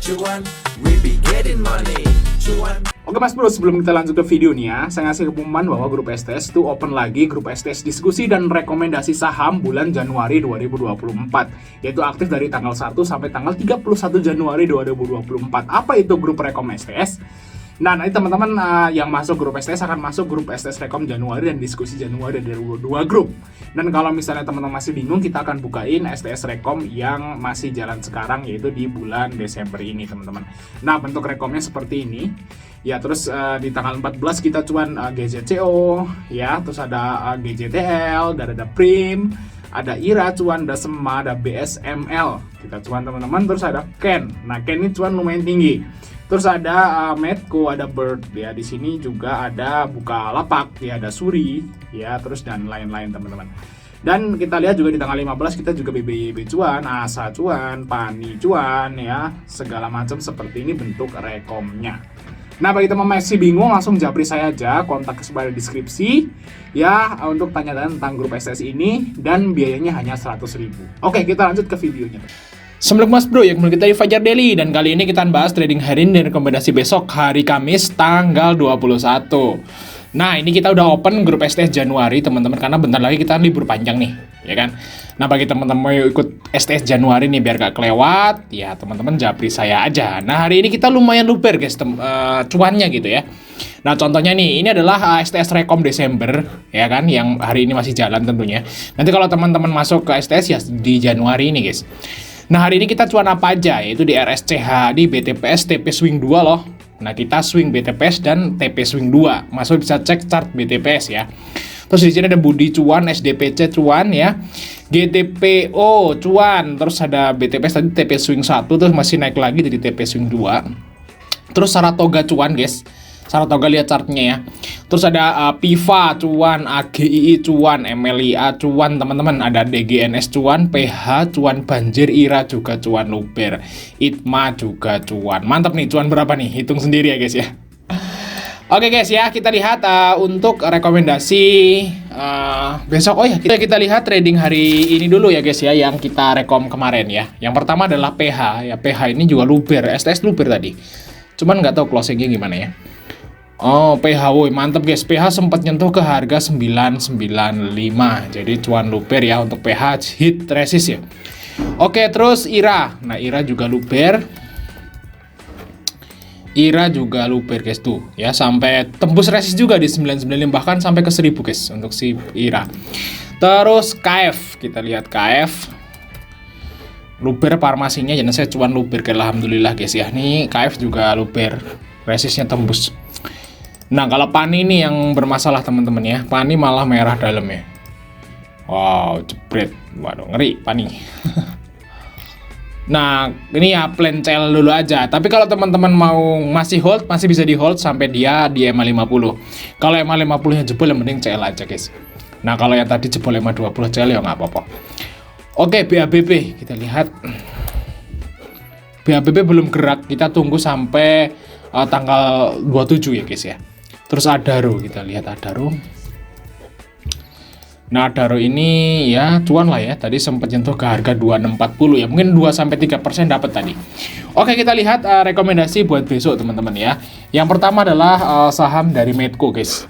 cuan, we be getting money, cuan. Oke Mas Bro, sebelum kita lanjut ke video nih ya, saya ngasih pengumuman bahwa grup STS itu open lagi, grup STS diskusi dan rekomendasi saham bulan Januari 2024, yaitu aktif dari tanggal 1 sampai tanggal 31 Januari 2024. Apa itu grup rekom STS? Nah, nanti teman-teman yang masuk grup STS akan masuk grup STS Rekom Januari dan diskusi Januari dari dua grup. Dan kalau misalnya teman-teman masih bingung, kita akan bukain STS Rekom yang masih jalan sekarang, yaitu di bulan Desember ini, teman-teman. Nah, bentuk rekomnya seperti ini. Ya, terus di tanggal 14 kita cuan GJCO, ya, terus ada GJTL, dan ada Prim, ada IRA cuan, ada SEMA, ada BSML. Kita cuan teman-teman, terus ada Ken. Nah, Ken ini cuan lumayan tinggi. Terus ada Medco, ada Bird, ya di sini juga ada Bukalapak, ya ada Suri, ya terus dan lain-lain teman-teman. Dan kita lihat juga di tanggal 15 kita juga BBYB cuan, ASA cuan, PANI cuan, ya segala macam seperti ini bentuk rekomnya. Nah, bagi teman-teman masih bingung, langsung japri saya aja, kontak sebelah deskripsi ya untuk tanya-tanya tentang grup STS ini, dan biayanya hanya 100.000. Oke, kita lanjut ke videonya. Assalamualaikum Mas Bro, ya kembali kita di Fajar Daily, dan kali ini kita bahas trading hari ini dan rekomendasi besok hari Kamis tanggal 21. Nah, ini kita udah open grup STS Januari teman-teman, karena bentar lagi kita libur panjang nih, ya kan. Nah, bagi teman-teman yang ikut STS Januari nih biar gak kelewat, ya teman-teman japri saya aja. Nah, hari ini kita lumayan luber guys, cuannya gitu ya. Nah, contohnya nih, ini adalah STS Rekom Desember, ya kan, yang hari ini masih jalan tentunya. Nanti kalau teman-teman masuk ke STS ya di Januari ini guys. Nah, hari ini kita cuan apa aja, yaitu di RSCH, di BTPS, TP Swing 2 loh. Nah, kita swing BTPS dan TP Swing 2. Masuk bisa cek chart BTPS ya. Terus di sini ada Budi cuan, SDPC cuan ya. GTPO cuan, terus ada BTPS tadi TP Swing 1, terus masih naik lagi dari TP Swing 2. Terus Saratoga cuan, guys. Saratoga lihat chartnya ya. Terus ada PIVA cuan, AGII cuan, MLIA cuan teman-teman. Ada DGNS cuan, PH cuan, Banjir, IRA juga cuan, Luber, ITMA juga cuan. Mantap nih, cuan berapa nih? Hitung sendiri ya guys ya. Oke guys ya, kita lihat untuk rekomendasi besok. Oh ya, kita lihat trading hari ini dulu ya guys ya, yang kita rekom kemarin ya. Yang pertama adalah PH ya. PH ini juga Luber, STS Luber tadi. Cuman nggak tahu closingnya gimana ya. Oh, PH, woy, mantep guys. PH sempat nyentuh ke harga 995. Jadi cuan luber ya untuk PH, hit resist ya. Oke, terus IRA. Nah, IRA juga luber. IRA juga luber guys tuh ya, sampai tembus resist juga di 995, bahkan sampai ke 1000 guys untuk si IRA. Terus KF, kita lihat KF. Luber farmasinya, jadi saya cuan luber, alhamdulillah guys ya. Nih KF juga luber, resistnya tembus. Nah, kalau PANI ini yang bermasalah teman-teman ya. PANI malah merah dalamnya. Wow, jebret. Waduh, ngeri PANI. Nah, ini ya plan CL dulu aja. Tapi kalau teman-teman mau masih hold, masih bisa di hold sampai dia di EMA 50. Kalau EMA 50-nya jebol, yang mending CL aja guys. Nah, kalau yang tadi jebol EMA 20 CL ya nggak apa-apa. Oke, BABB kita lihat. BABB belum gerak. Kita tunggu sampai tanggal 27 ya guys ya. Terus Adaro, kita lihat Adaro. Nah, Adaro ini ya cuan lah ya. Tadi sempat nyentuh ke harga 2640 ya. Mungkin 2-3% dapat tadi. Oke, kita lihat rekomendasi buat besok teman-teman ya. Yang pertama adalah saham dari Medco guys.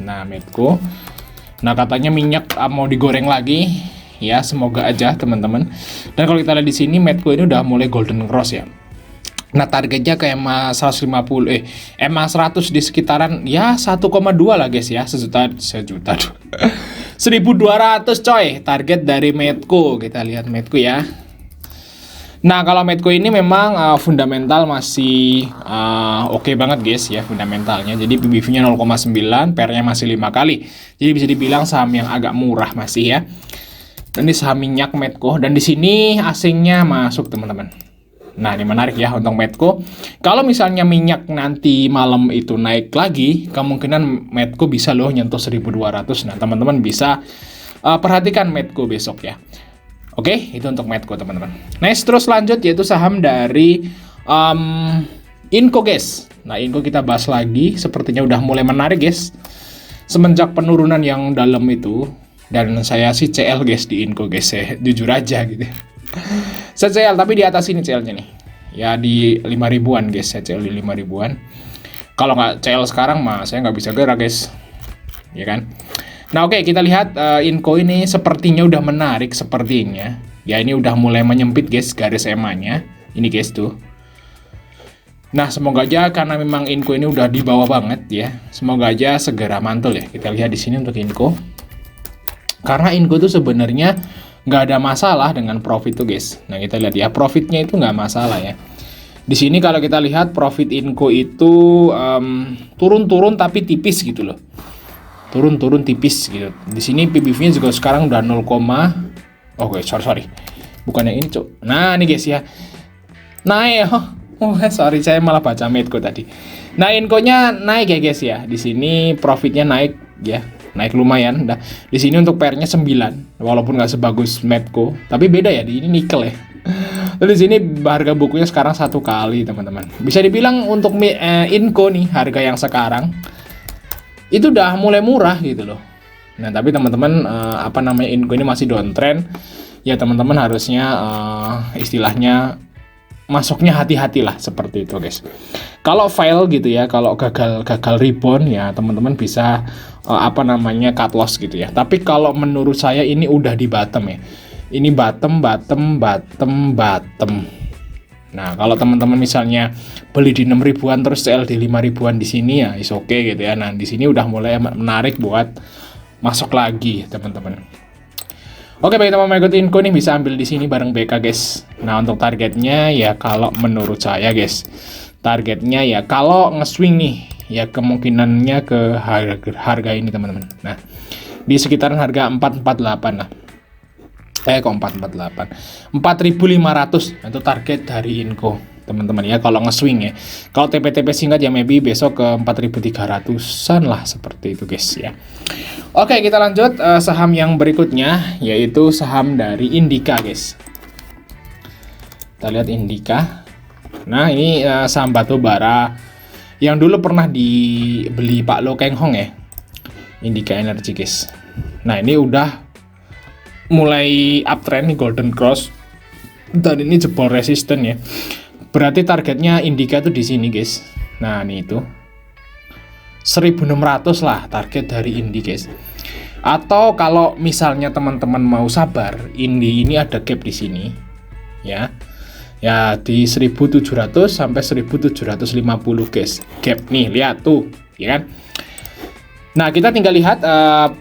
Nah, Medco. Nah, katanya minyak mau digoreng lagi ya. Semoga aja teman-teman. Dan kalau kita lihat di sini Medco ini udah mulai golden cross ya. Nah, targetnya ke EMA 150, EMA 100 di sekitaran ya 1,2 lah guys ya, sejuta 1.200 coy, target dari Medco. Kita lihat Medco ya. Nah, kalau Medco ini memang fundamental masih oke banget guys ya, fundamentalnya. Jadi PBV-nya 0,9, PR-nya masih 5 kali. Jadi bisa dibilang saham yang agak murah masih ya. Dan ini saham minyak Medco, dan di sini asingnya masuk teman-teman. Nah, ini menarik ya untuk Medco. Kalau misalnya minyak nanti malam itu naik lagi, kemungkinan Medco bisa loh nyentuh 1.200. Nah, teman-teman bisa perhatikan Medco besok ya. Oke, itu untuk Medco teman-teman. Next, terus lanjut yaitu saham dari Inco guys. Nah, Inco kita bahas lagi. Sepertinya udah mulai menarik guys. Semenjak penurunan yang dalam itu. Dan saya sih CL guys di Inco guys, saya jujur aja gitu. Saya CL, tapi di atas ini CL-nya nih. Ya di 5 ribuan guys, saya CL di 5 ribuan. Kalau nggak CL sekarang mah saya nggak bisa gerak guys, ya kan. Nah oke, kita lihat Inco ini sepertinya udah menarik sepertinya. Ya ini udah mulai menyempit guys garis EMA-nya. Ini guys tuh. Nah semoga aja karena memang Inco ini udah di bawah banget ya. Semoga aja segera mantul ya. Kita lihat di sini untuk Inco. Karena Inco tuh sebenarnya nggak ada masalah dengan profit tuh guys. Nah kita lihat ya, profitnya itu nggak masalah ya. Di sini kalau kita lihat profit Inco itu turun-turun tapi tipis gitu loh. Turun-turun tipis gitu. Di sini PBV-nya juga sekarang udah 0, oke, sorry. Bukannya ini, Cuk. Nah, ini guys ya. Naik. Sorry, saya malah baca Medco tadi. Nah, Inco-nya naik ya guys ya. Di sini profitnya naik ya. Naik lumayan. Nah, di sini untuk PR-nya 9, walaupun nggak sebagus Medco, tapi beda ya. Di ini nikel ya. Lalu di sini harga bukunya sekarang 1 kali, teman-teman. Bisa dibilang untuk Inco nih, harga yang sekarang itu udah mulai murah gitu loh. Nah, tapi teman-teman Inco ini masih downtrend. Ya, teman-teman harusnya istilahnya masuknya hati-hatilah seperti itu, guys. Kalau fail gitu ya, kalau gagal rebound ya, teman-teman bisa cut loss gitu ya. Tapi kalau menurut saya ini udah di bottom ya. Ini bottom. Nah, kalau teman-teman misalnya beli di 6 ribuan terus CL di 5 ribuan di sini ya is oke gitu ya. Nah, di sini udah mulai menarik buat masuk lagi, teman-teman. Oke, bagi teman-teman ikut Inco nih bisa ambil di sini bareng BK, guys. Nah, untuk targetnya ya kalau menurut saya, guys, targetnya ya kalau nge-swing nih ya kemungkinannya ke harga ini, teman-teman. Nah, di sekitaran harga 448 lah. Kok 448 4.500 itu target dari Inco, teman-teman ya, kalau nge-swing ya. Kalau TP-TP singkat ya maybe besok ke 4.300-an lah, seperti itu guys ya. Oke, kita lanjut saham yang berikutnya, yaitu saham dari Indika, guys. Kita lihat Indika. Nah, ini saham batu bara yang dulu pernah dibeli Pak Lo Keng Hong ya, Indika Energy, guys. Nah, ini udah mulai uptrend nih, golden cross, dan ini jebol resisten ya. Berarti targetnya Indika tuh di sini, guys. Nah, ini itu 1.600 lah target dari Indi, guys. Atau kalau misalnya teman-teman mau sabar, Indi ini ada gap di sini ya. Ya di 1.700 sampai 1.750, guys. Gap nih, lihat tuh, ya kan? Nah, kita tinggal lihat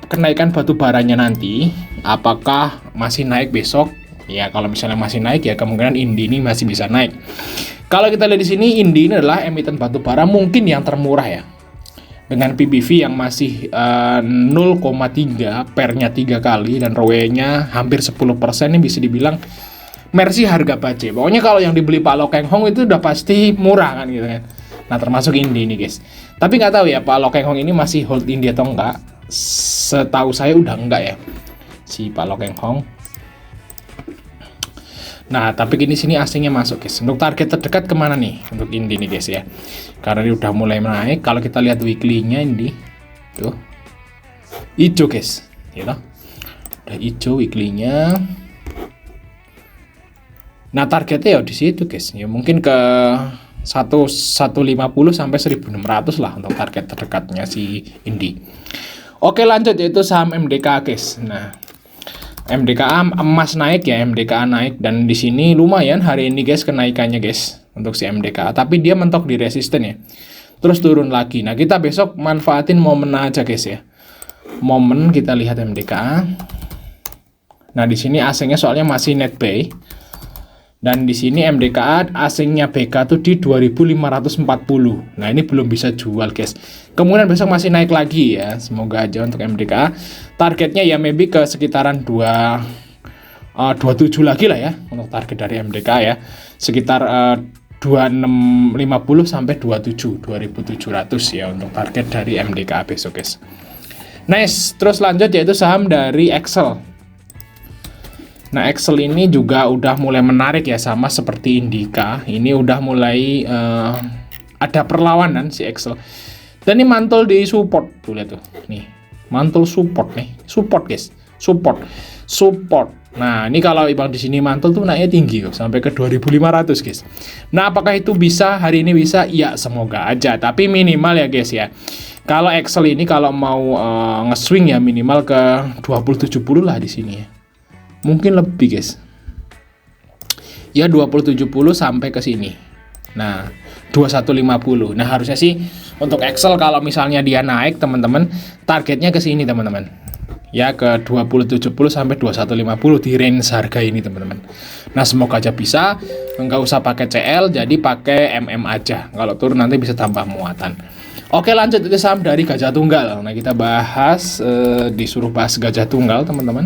kenaikan batu baranya nanti apakah masih naik besok. Ya, kalau misalnya masih naik ya kemungkinan Indi ini masih bisa naik. Kalau kita lihat di sini, Indi ini adalah emiten batu bara mungkin yang termurah ya. Dengan PBV yang masih 0,3, pernya 3 kali dan ROE-nya hampir 10%, ini bisa dibilang Mercy harga bace. Pokoknya kalau yang dibeli Pak Lo Keng Hong itu udah pasti murah kan gitu kan. Nah, termasuk Indi ini, guys. Tapi nggak tahu ya Pak Lo Keng Hong ini masih hold Indi atau enggak. Setahu saya udah enggak ya si Pak Lo Keng Hong. Nah, tapi gini sini asingnya masuk, guys. Untuk target terdekat kemana nih untuk Indi nih, guys ya? Karena ini udah mulai naik. Kalau kita lihat weekly-nya Indi tuh hijau, guys, gitu. Udah hijau weekly-nya. Nah, targetnya ya di situ, guys. Ya mungkin ke 150 sampai 1.600 lah untuk target terdekatnya si Indi. Oke, lanjut yaitu saham MDKA, guys. Nah, MDKA emas naik ya, MDKA naik dan di sini lumayan hari ini, guys, kenaikannya, guys, untuk si MDKA. Tapi dia mentok di resisten ya. Terus turun lagi. Nah, kita besok manfaatin momen aja, guys ya. Momen kita lihat MDKA. Nah, di sini asingnya soalnya masih net buy. Dan di sini MDKA asingnya BK tuh di 2.540. Nah, ini belum bisa jual, guys. Kemudian besok masih naik lagi ya. Semoga aja untuk MDKA. Targetnya ya maybe ke sekitaran 27 lagi lah ya untuk target dari MDKA ya. Sekitar 2650 sampai 2.700 ya untuk target dari MDKA besok, guys. Nice. Terus lanjut yaitu saham dari Excel. Nah, Excel ini juga udah mulai menarik ya, sama seperti Indika. Ini udah mulai ada perlawanan si Excel. Dan ini mantul di support. Tuh lihat tuh. Nih, mantul support nih. Support, guys. Support. Nah, ini kalau Bang di sini mantul tuh naiknya tinggi kok, sampai ke 2.500, guys. Nah, apakah itu bisa hari ini bisa? Ya, semoga aja. Tapi minimal ya, guys ya. Kalau Excel ini kalau mau nge-swing ya minimal ke 2070 lah di sini ya. Mungkin lebih, guys. Ya 2070 sampai ke sini. Nah, 2150. Nah, harusnya sih untuk Excel kalau misalnya dia naik, teman-teman, targetnya ke sini, teman-teman. Ya ke 2070 sampai 2150 di range harga ini, teman-teman. Nah, semoga aja bisa. Enggak usah pakai CL, jadi pakai MM aja. Kalau turun nanti bisa tambah muatan. Oke, lanjut, itu saham dari Gajah Tunggal. Nah, kita bahas disuruh bahas Gajah Tunggal, teman-teman.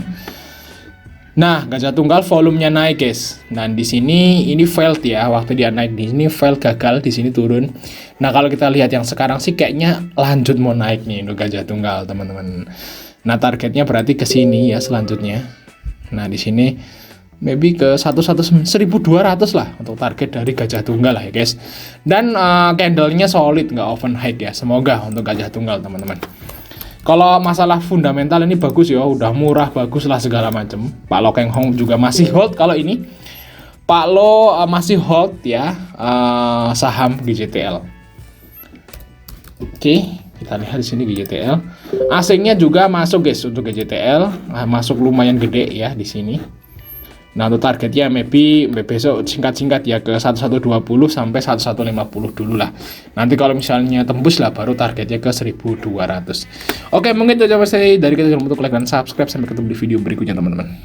Nah, Gajah Tunggal volumenya naik, guys. Dan di sini ini failed ya, waktu dia naik di sini failed, gagal, di sini turun. Nah, kalau kita lihat yang sekarang sih kayaknya lanjut mau naik nih untuk Gajah Tunggal, teman-teman. Nah, targetnya berarti ke sini ya selanjutnya. Nah, di sini maybe ke 1.200 lah untuk target dari Gajah Tunggal lah ya, guys. Dan candle-nya solid, nggak overhead ya. Semoga untuk Gajah Tunggal, teman-teman. Kalau masalah fundamental ini bagus ya, udah murah, bagus lah segala macam. Pak Lo Keng Hong juga masih hold kalau ini. Pak Lo masih hold ya saham GJTL. Oke, kita lihat di sini GJTL. Asingnya juga masuk, guys, untuk GJTL, masuk lumayan gede ya di sini. Nah, untuk targetnya maybe besok singkat-singkat ya ke 1120 sampai 1150 dulu lah. Nanti kalau misalnya tembus lah baru targetnya ke 1200. Oke, mungkin itu aja dari kita. Jangan lupa untuk like dan subscribe. Sampai ketemu di video berikutnya, teman-teman.